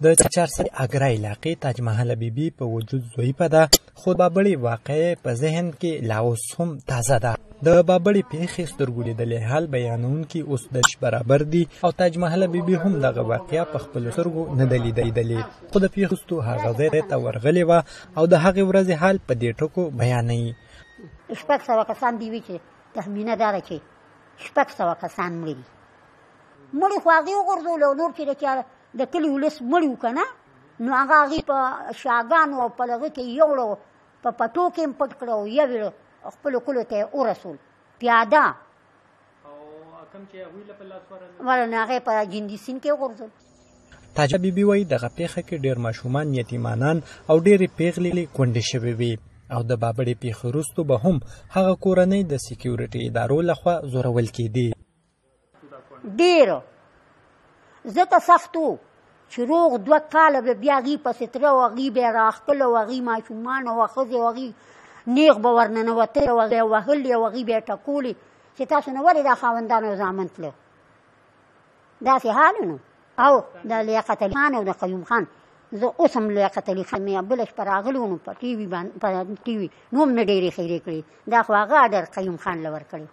د چارسد اګرا علاقې تاج محل بیبي په وجود ضعیفه ده، خو بابړې واقعه په ذهن کې لا اوس هم تازه ده. د بابړې پیښې سترګو لیدلې حال بیانونکي اوس د برابر دي او تاج محل بیبي هم دغه واقعه په خپلو سترګو نه ده لیدلې، خو د پیښو وروسته هغه ځای ته ورغلې وه او د هغې ورځې حال په دې ټکو بیانوي. 600 کسان دي وي چې تخمینه دا ده چې 600 کسان مړي دي. مړي خو هغې وغورځولو او نور چې د چا د کلي ولس مړي وو که نه، نو هغه هغې په شاګانو او په هغه کې یوړو، په پټو کې هم پټ کړه او یوې خپلو کلو ته یې ورسول پیاده. ولې نو هغې په جندي سیند کې وغورځول. تاج بیبي وایي دغه پیښه کې ډېر ماشومان، یتیمانان او ډېرې پیغلې کونډې شوې وې او د بابړې پیښې وروسته به هم هغه کورنۍ د سکیورټي ادارو لخوا زورول کېدې. ډېر زه ته سخت و چې روغ 2 کاله به بیا هغې پسې تره او هغې به یې راښکل او هغې ماشومان او ښځې او هغې نیغ به ورننوتلې او به یې وهلې او هغې به یې ټکولې چې تاسو نه ولې دا خاوندان او زامن تله. داسې حال نو. او د لیاقت علي خان او د قیوم خان، زه اوس هم لیاقت علي خان مې بله شپه راغلي وو نو په ټي وي نو هم مې ډېرې خیرې کړې، دا خو هغه اډر قیوم خان له ورکړی.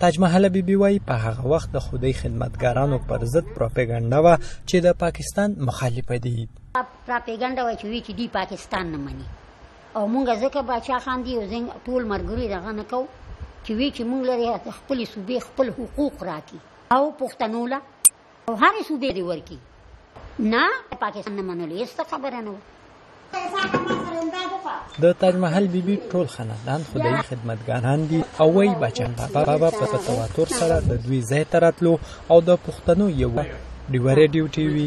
تاج محل بیبي وایي په هغه وخت د خدای خدمتګارانو پر ضد پروپاګانډا وه چې د پاکستان مخالفه دي. پروپاګانډا وایي چې وی چې دوی پاکستان نه مني او مونږ ځکه باچا خان دي او زه ټول ملګري دغه نه کوو چې وی چې مونږ لرې خپلې صوبې خپل حقوق راکړي او پښتنو له او هرې صوبې دې ورکړي. نه پاکستان نه منلو هېڅ خبره نه وه. د تاج محل بیبي ټول خاندان خدایي خدمتګاران دي او وایي باچا بابا په تواتر سره د دوی ځای ته راتلو او د پښتنو یو ډیوه ریډیو ټي وي